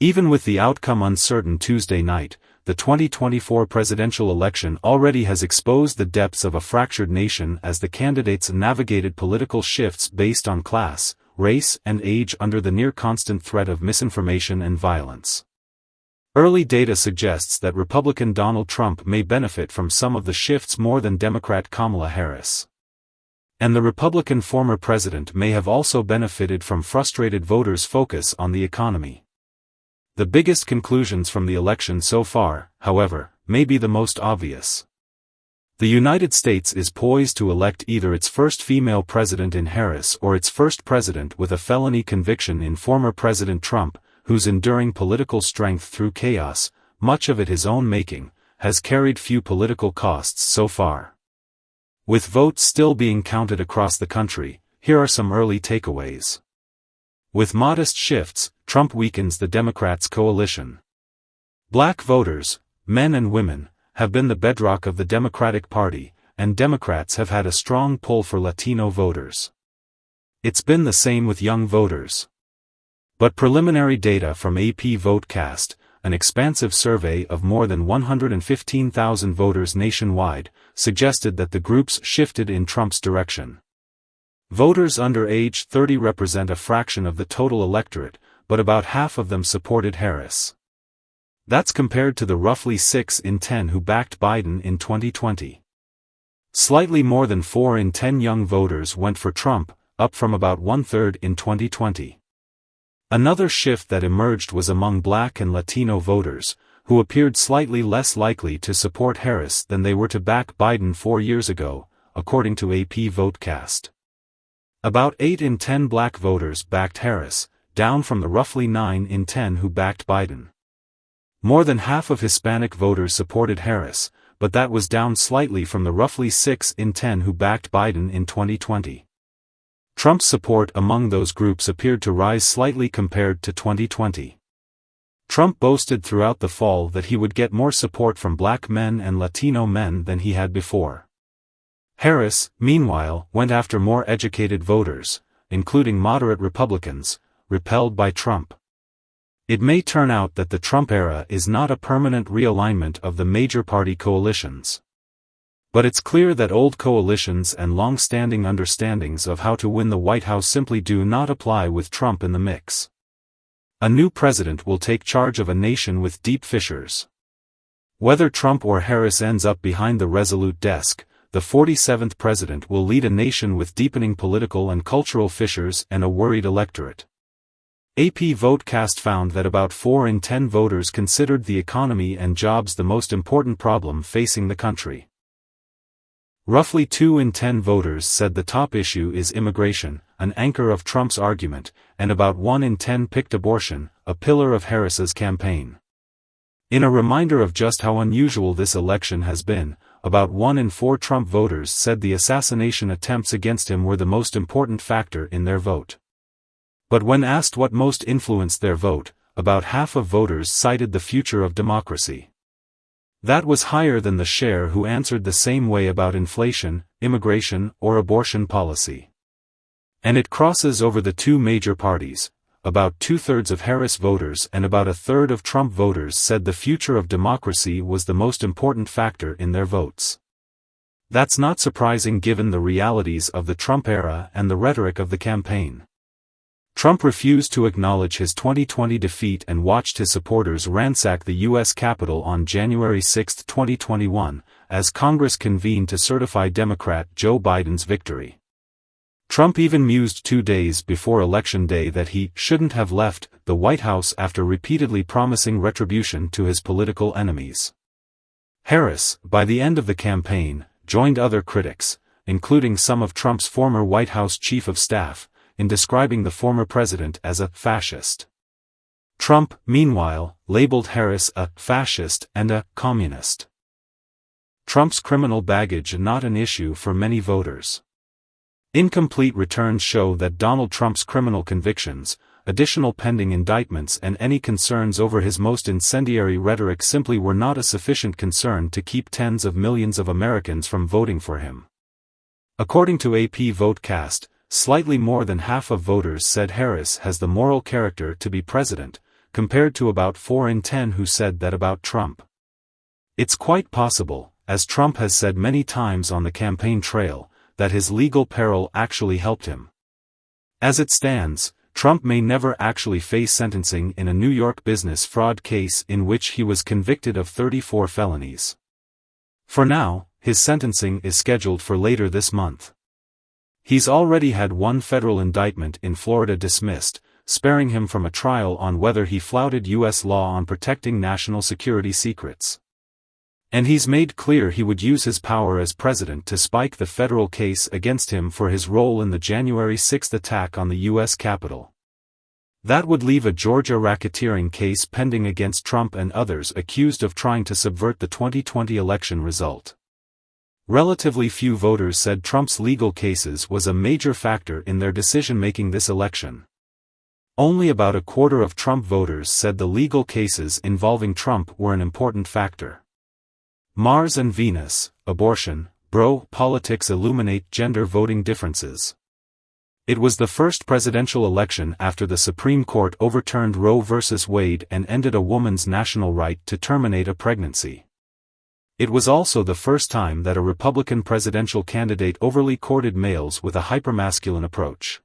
Even with the outcome uncertain Tuesday night, the 2024 presidential election already has exposed the depths of a fractured nation as the candidates navigated political shifts based on class, race, and age under the near-constant threat of misinformation and violence. Early data suggests that Republican Donald Trump may benefit from some of the shifts more than Democrat Kamala Harris. And the Republican former president may have also benefited from frustrated voters' focus on the economy. The biggest conclusions from the election so far, however, may be the most obvious. The United States is poised to elect either its first female president in Harris or its first president with a felony conviction in former President Trump, whose enduring political strength through chaos, much of it his own making, has carried few political costs so far. With votes still being counted across the country, here are some early takeaways. With modest shifts, Trump weakens the Democrats' coalition. Black voters, men and women, have been the bedrock of the Democratic Party, and Democrats have had a strong pull for Latino voters. It's been the same with young voters. But preliminary data from AP VoteCast, an expansive survey of more than 115,000 voters nationwide, suggested that the groups shifted in Trump's direction. Voters under age 30 represent a fraction of the total electorate, but about half of them supported Harris. That's compared to the roughly 6 in 10 who backed Biden in 2020. Slightly more than 4 in 10 young voters went for Trump, up from about 1/3 in 2020. Another shift that emerged was among Black and Latino voters, who appeared slightly less likely to support Harris than they were to back Biden 4 years ago, according to AP VoteCast. About 8 in 10 Black voters backed Harris, down from the roughly 9 in 10 who backed Biden. More than half of Hispanic voters supported Harris, but that was down slightly from the roughly 6 in 10 who backed Biden in 2020. Trump's support among those groups appeared to rise slightly compared to 2020. Trump boasted throughout the fall that he would get more support from Black men and Latino men than he had before. Harris, meanwhile, went after more educated voters, including moderate Republicans, repelled by Trump. It may turn out that the Trump era is not a permanent realignment of the major party coalitions. But it's clear that old coalitions and long-standing understandings of how to win the White House simply do not apply with Trump in the mix. A new president will take charge of a nation with deep fissures. Whether Trump or Harris ends up behind the resolute desk, the 47th president will lead a nation with deepening political and cultural fissures and a worried electorate. AP VoteCast found that about 4 in 10 voters considered the economy and jobs the most important problem facing the country. Roughly 2 in 10 voters said the top issue is immigration, an anchor of Trump's argument, and about 1 in 10 picked abortion, a pillar of Harris's campaign. In a reminder of just how unusual this election has been, about 1 in 4 Trump voters said the assassination attempts against him were the most important factor in their vote. But when asked what most influenced their vote, about half of voters cited the future of democracy. That was higher than the share who answered the same way about inflation, immigration, or abortion policy. And it crosses over the two major parties. About 2/3 of Harris voters and about 1/3 of Trump voters said the future of democracy was the most important factor in their votes. That's not surprising given the realities of the Trump era and the rhetoric of the campaign. Trump refused to acknowledge his 2020 defeat and watched his supporters ransack the U.S. Capitol on January 6, 2021, as Congress convened to certify Democrat Joe Biden's victory. Trump even mused 2 days before Election Day that he shouldn't have left the White House after repeatedly promising retribution to his political enemies. Harris, by the end of the campaign, joined other critics, including some of Trump's former White House chief of staff, in describing the former president as a fascist. Trump, meanwhile, labeled Harris a fascist and a communist. Trump's criminal baggage not an issue for many voters. Incomplete returns show that Donald Trump's criminal convictions, additional pending indictments and any concerns over his most incendiary rhetoric simply were not a sufficient concern to keep tens of millions of Americans from voting for him. According to AP VoteCast, slightly more than half of voters said Harris has the moral character to be president, compared to about 4 in 10 who said that about Trump. It's quite possible, as Trump has said many times on the campaign trail, that his legal peril actually helped him. As it stands, Trump may never actually face sentencing in a New York business fraud case in which he was convicted of 34 felonies. For now, his sentencing is scheduled for later this month. He's already had one federal indictment in Florida dismissed, sparing him from a trial on whether he flouted U.S. law on protecting national security secrets. And he's made clear he would use his power as president to spike the federal case against him for his role in the January 6 attack on the U.S. Capitol. That would leave a Georgia racketeering case pending against Trump and others accused of trying to subvert the 2020 election result. Relatively few voters said Trump's legal cases was a major factor in their decision-making this election. Only about a quarter of Trump voters said the legal cases involving Trump were an important factor. Mars and Venus, abortion, bro, politics illuminate gender voting differences. It was the first presidential election after the Supreme Court overturned Roe v. Wade and ended a woman's national right to terminate a pregnancy. It was also the first time that a Republican presidential candidate overly courted males with a hypermasculine approach.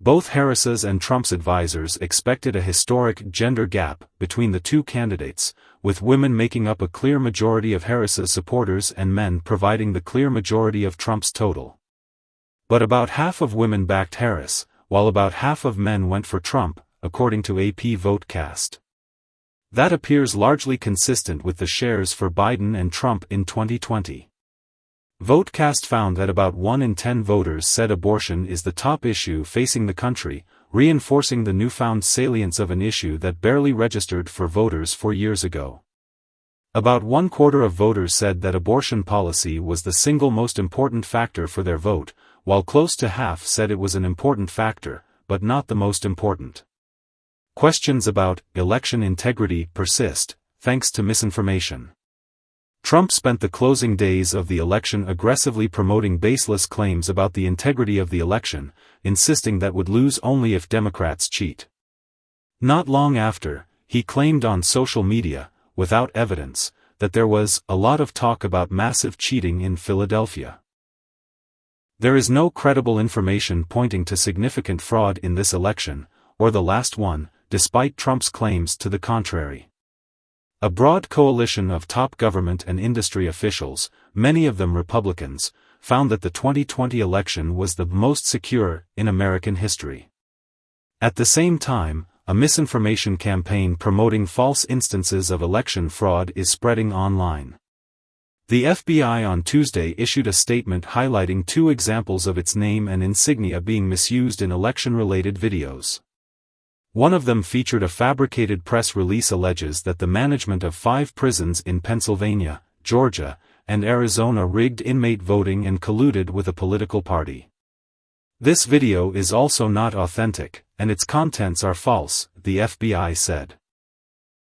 Both Harris's and Trump's advisors expected a historic gender gap between the two candidates, with women making up a clear majority of Harris's supporters and men providing the clear majority of Trump's total. But about half of women backed Harris, while about half of men went for Trump, according to AP Votecast. That appears largely consistent with the shares for Biden and Trump in 2020. Votecast found that about 1 in 10 voters said abortion is the top issue facing the country, reinforcing the newfound salience of an issue that barely registered for voters 4 years ago. About 1/4 of voters said that abortion policy was the single most important factor for their vote, while close to half said it was an important factor, but not the most important. Questions about election integrity persist, thanks to misinformation. Trump spent the closing days of the election aggressively promoting baseless claims about the integrity of the election, insisting that would lose only if Democrats cheat. Not long after, he claimed on social media, without evidence, that there was a lot of talk about massive cheating in Philadelphia. There is no credible information pointing to significant fraud in this election, or the last one, despite Trump's claims to the contrary. A broad coalition of top government and industry officials, many of them Republicans, found that the 2020 election was the most secure in American history. At the same time, a misinformation campaign promoting false instances of election fraud is spreading online. The FBI on Tuesday issued a statement highlighting 2 examples of its name and insignia being misused in election-related videos. One of them featured a fabricated press release alleges that the management of 5 prisons in Pennsylvania, Georgia, and Arizona rigged inmate voting and colluded with a political party. This video is also not authentic, and its contents are false, the FBI said.